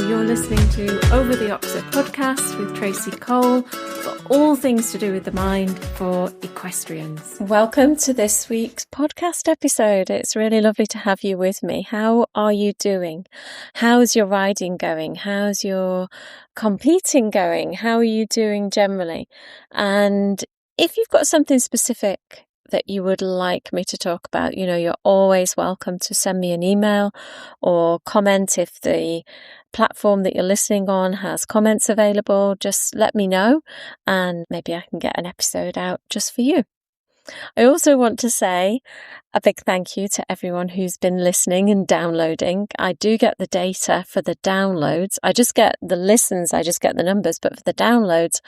You're listening to Over the Oxer podcast with Tracy Cole for all things to do with the mind for equestrians. Welcome to this week's podcast episode. It's really lovely to have you with me. How are you doing? How's your riding going? How's your competing going? How are you doing generally? And if you've got something specific that you would like me to talk about, you're always welcome to send me an email or comment. If the platform that you're listening on has comments available, just let me know and maybe I can get an episode out just for you. I also want to say a big thank you to everyone who's been listening and downloading. I do get the data for the downloads. I just get the listens, I just get the numbers, but for the downloads,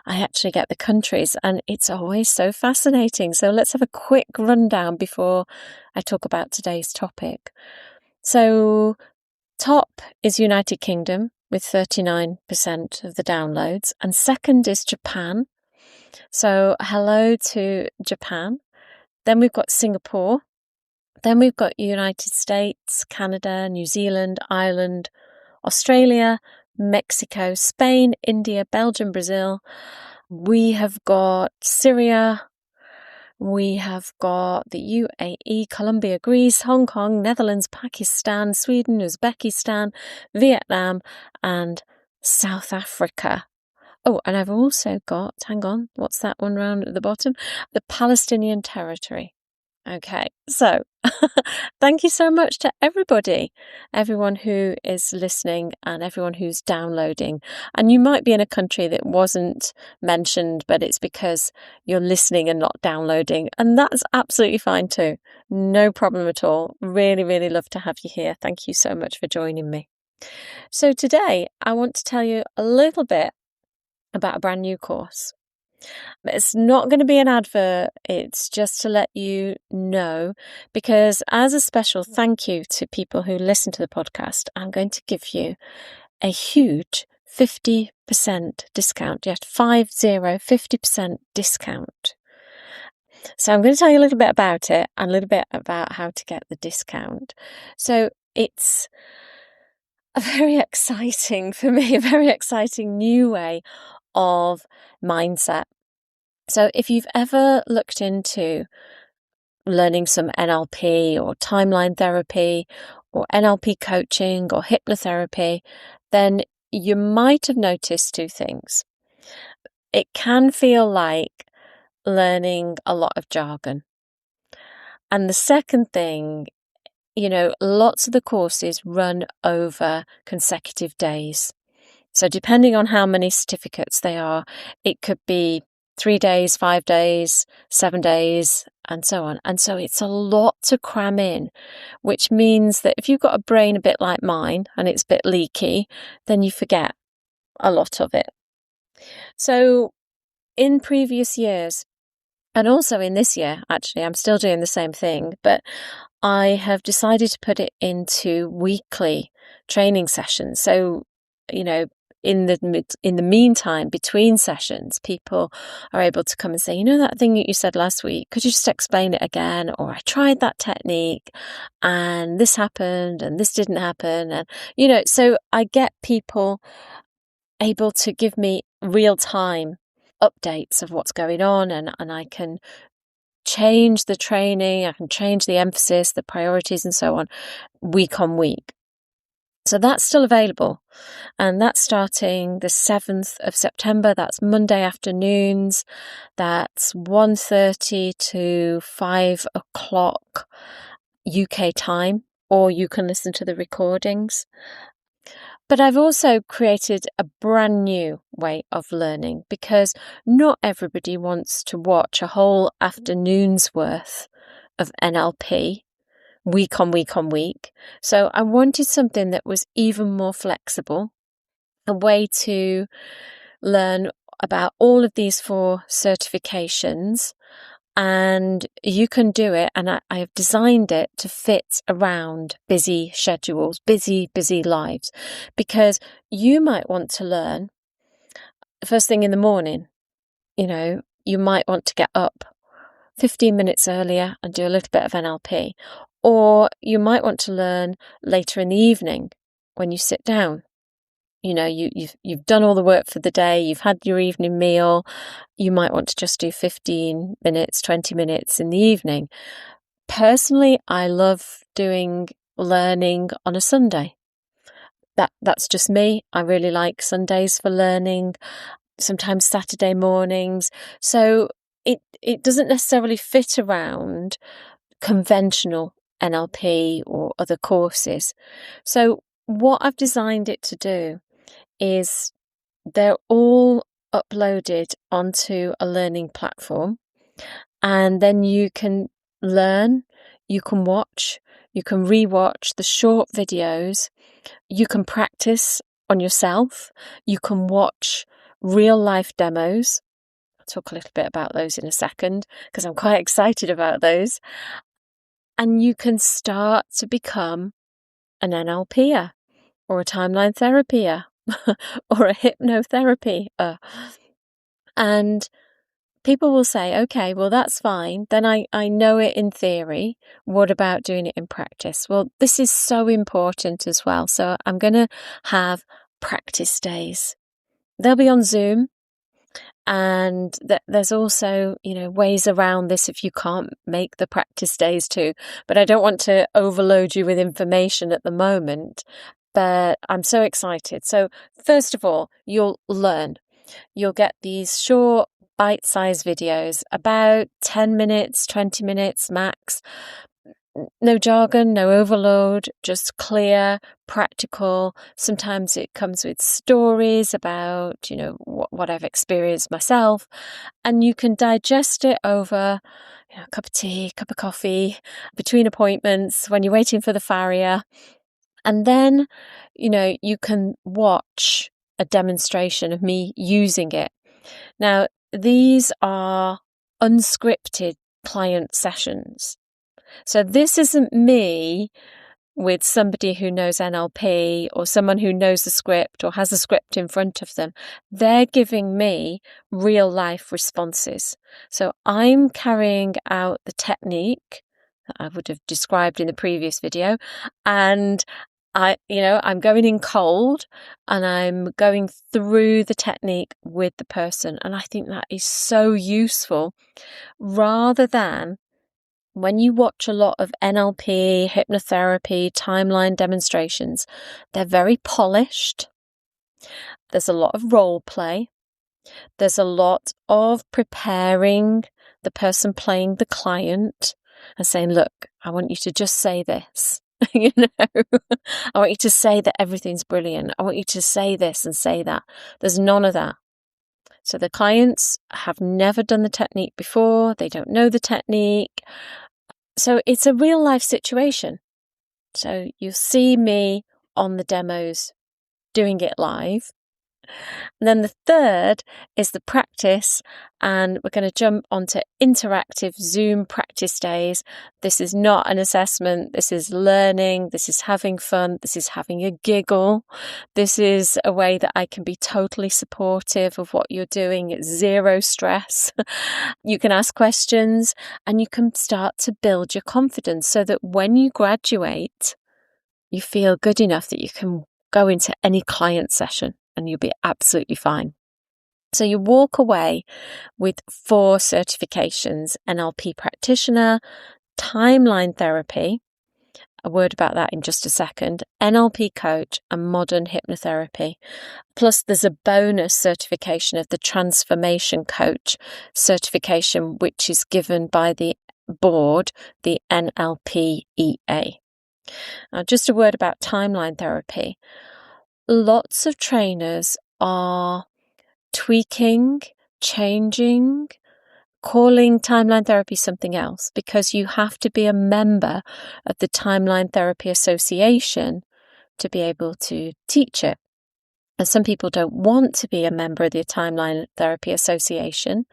I actually get the countries, and it's always so fascinating. So let's have a quick rundown before I talk about today's topic. So top is United Kingdom with 39% of the downloads, and second is Japan. So hello to Japan. Then we've got Singapore. Then we've got United States, Canada, New Zealand, Ireland, Australia, Mexico, Spain, India, Belgium, Brazil. We have got Syria. We have got the UAE, Colombia, Greece, Hong Kong, Netherlands, Pakistan, Sweden, Uzbekistan, Vietnam, and South Africa. Oh, and I've also got, hang on, what's that one round at the bottom? The Palestinian territory. Okay, so thank you so much to everyone who is listening and everyone who's downloading. And you might be in a country that wasn't mentioned, but it's because you're listening and not downloading. And that's absolutely fine too. No problem at all. Really, really love to have you here. Thank you so much for joining me. So today I want to tell you a little bit about a brand new course. It's not going to be an advert, it's just to let you know, because as a special thank you to people who listen to the podcast, I'm going to give you a huge 50% discount. Yes, 50% discount. So I'm going to tell you a little bit about it and a little bit about how to get the discount. So it's a very exciting, for me, a very exciting new way of mindset. So if you've ever looked into learning some NLP or timeline therapy or NLP coaching or hypnotherapy, then you might have noticed two things. It can feel like learning a lot of jargon. And the second thing, lots of the courses run over consecutive days. So depending on how many certificates they are, it could be 3 days, 5 days, 7 days, and so on. And so it's a lot to cram in, which means that if you've got a brain a bit like mine and it's a bit leaky, then you forget a lot of it. So in previous years, and also in this year, actually, I'm still doing the same thing, but I have decided to put it into weekly training sessions. So, in the meantime, between sessions, people are able to come and say, that thing that you said last week, could you just explain it again? Or I tried that technique and this happened and this didn't happen. And, so I get people able to give me real time updates of what's going on, and I can change the training, I can change the emphasis, the priorities and so on, week on week. So that's still available, and that's starting the 7th of September. That's Monday afternoons. That's 1:30 to 5 o'clock UK time, or you can listen to the recordings. But I've also created a brand new way of learning, because not everybody wants to watch a whole afternoon's worth of NLP week on week on week. So I wanted something that was even more flexible, a way to learn about all of these 4 certifications, and you can do it. And I have designed it to fit around busy schedules, busy lives, because you might want to learn first thing in the morning. You might want to get up 15 minutes earlier and do a little bit of NLP. Or you might want to learn later in the evening when you sit down. you've done all the work for the day, you've had your evening meal, you might want to just do 15 minutes, 20 minutes in the evening. Personally, I love doing learning on a Sunday. That's just me. I really like Sundays for learning, sometimes Saturday mornings. So it doesn't necessarily fit around conventional NLP or other courses. So what I've designed it to do is they're all uploaded onto a learning platform, and then you can learn, you can watch, you can rewatch the short videos, you can practice on yourself, you can watch real life demos. I'll talk a little bit about those in a second because I'm quite excited about those. And you can start to become an NLPer or a timeline therapyer or a hypnotherapy. And people will say, okay, well, that's fine. Then I know it in theory. What about doing it in practice? Well, this is so important as well. So I'm going to have practice days. They'll be on Zoom. And there's also, ways around this if you can't make the practice days too. But I don't want to overload you with information at the moment. But I'm so excited. So first of all, you'll learn. You'll get these short, bite-sized videos, about 10 minutes, 20 minutes max. No jargon, no overload, just clear, practical. Sometimes it comes with stories about, what I've experienced myself. And you can digest it over a cup of tea, cup of coffee, between appointments, when you're waiting for the farrier. And then, you can watch a demonstration of me using it. Now, these are unscripted client sessions. So this isn't me with somebody who knows NLP or someone who knows the script or has a script in front of them. They're giving me real life responses. So I'm carrying out the technique that I would have described in the previous video, and I'm going in cold and I'm going through the technique with the person. And I think that is so useful, rather than when you watch a lot of NLP, hypnotherapy, timeline demonstrations, they're very polished. There's a lot of role play. There's a lot of preparing the person playing the client and saying, look, I want you to just say this. I want you to say that everything's brilliant. I want you to say this and say that. There's none of that. So the clients have never done the technique before. They don't know the technique. So it's a real life situation. So you'll see me on the demos doing it live. And then the third is the practice, and we're going to jump onto interactive Zoom practice days. This is not an assessment. This is learning. This is having fun. This is having a giggle. This is a way that I can be totally supportive of what you're doing. It's zero stress. You can ask questions and you can start to build your confidence so that when you graduate, you feel good enough that you can go into any client session and you'll be absolutely fine. So you walk away with 4 certifications: NLP practitioner, timeline therapy, a word about that in just a second, NLP coach, and modern hypnotherapy. Plus there's a bonus certification of the transformation coach certification, which is given by the board, the NLPEA. Now, just a word about timeline therapy. Lots of trainers are tweaking, changing, calling timeline therapy something else because you have to be a member of the Timeline Therapy Association to be able to teach it. And some people don't want to be a member of the Timeline Therapy Association.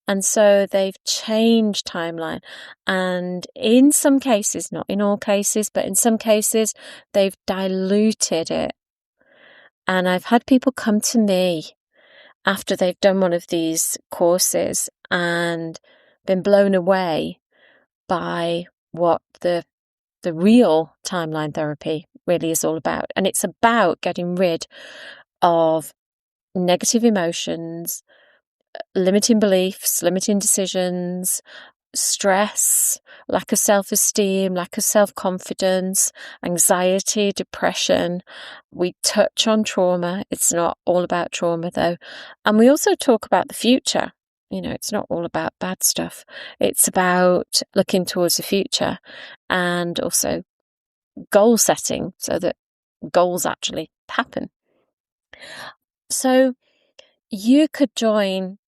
And so they've changed timeline. And in some cases, not in all cases, but in some cases, they've diluted it. And I've had people come to me after they've done one of these courses and been blown away by what the real timeline therapy really is all about. And it's about getting rid of negative emotions, limiting beliefs, limiting decisions, stress, lack of self-esteem, lack of self-confidence, anxiety, depression. We touch on trauma. It's not all about trauma though. And we also talk about the future. It's not all about bad stuff. It's about looking towards the future and also goal setting so that goals actually happen. So you could join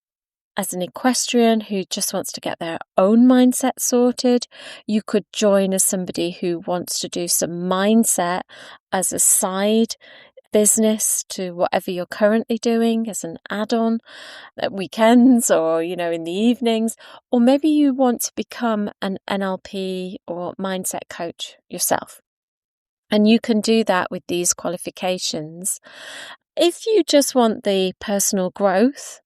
as an equestrian who just wants to get their own mindset sorted. You could join as somebody who wants to do some mindset as a side business to whatever you're currently doing, as an add-on at weekends or, in the evenings. Or maybe you want to become an NLP or mindset coach yourself. And you can do that with these qualifications. If you just want the personal growth,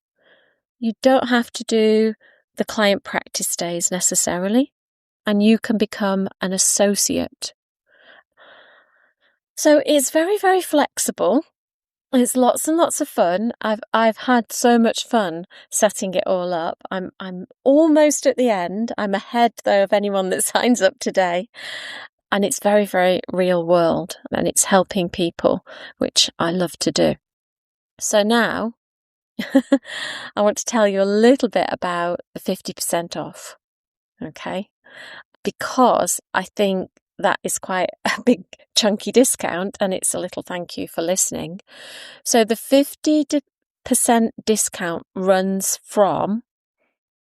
you don't have to do the client practice days necessarily, and you can become an associate. So it's very, very flexible. It's lots and lots of fun. I've had so much fun setting it all up. I'm almost at the end. I'm ahead though of anyone that signs up today. And it's very, very real world, and it's helping people, which I love to do. So now I want to tell you a little bit about the 50% off. Okay. Because I think that is quite a big chunky discount, and it's a little thank you for listening. So the 50% discount runs from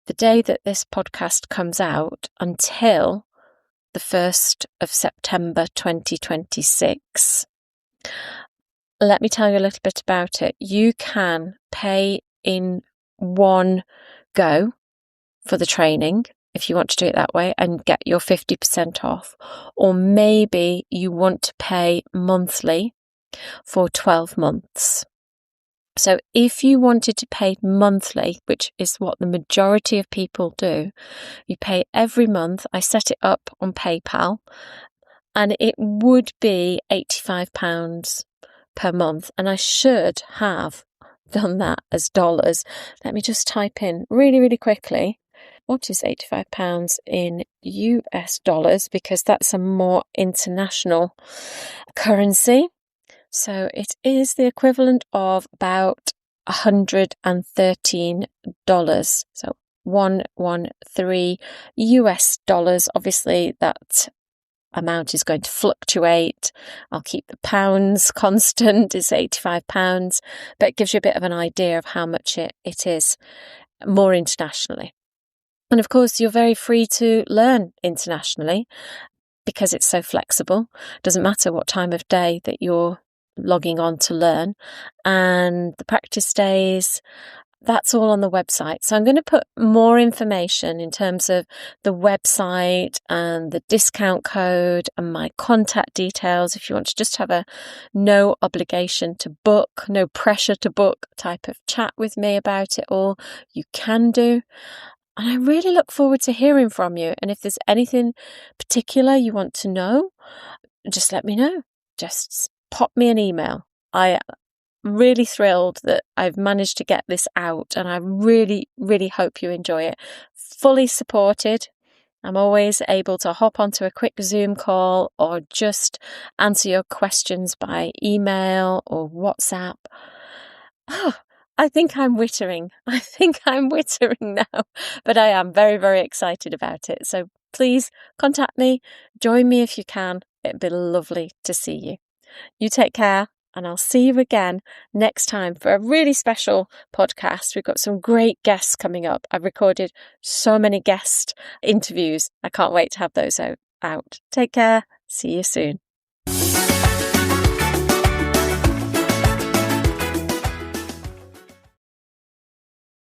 the day that this podcast comes out until the 1st of September 2026. Let me tell you a little bit about it. You can pay in one go for the training if you want to do it that way and get your 50% off. Or maybe you want to pay monthly for 12 months. So if you wanted to pay monthly, which is what the majority of people do, you pay every month. I set it up on PayPal, and it would be £85 per month. And I should have done that as dollars. Let me just type in really, really quickly. What is £85 in US dollars? Because that's a more international currency. So it is the equivalent of about $113. So 113 US dollars. Obviously, that amount is going to fluctuate. I'll keep the pounds constant. It's £85, but it gives you a bit of an idea of how much it is more internationally. And of course, you're very free to learn internationally because it's so flexible. It doesn't matter what time of day that you're logging on to learn. And the practice days, that's all on the website. So I'm going to put more information in terms of the website and the discount code and my contact details. If you want to just have a no obligation to book, no pressure to book type of chat with me about it all, you can do. And I really look forward to hearing from you. And if there's anything particular you want to know, just let me know. Just pop me an email. I'm really thrilled that I've managed to get this out, and I really, really hope you enjoy it. Fully supported. I'm always able to hop onto a quick Zoom call or just answer your questions by email or WhatsApp. Oh, I think I'm wittering. Now, but I am very, very excited about it. So please contact me, join me if you can. It'd be lovely to see you. You take care, and I'll see you again next time for a really special podcast. We've got some great guests coming up. I've recorded so many guest interviews. I can't wait to have those out. Take care. See you soon.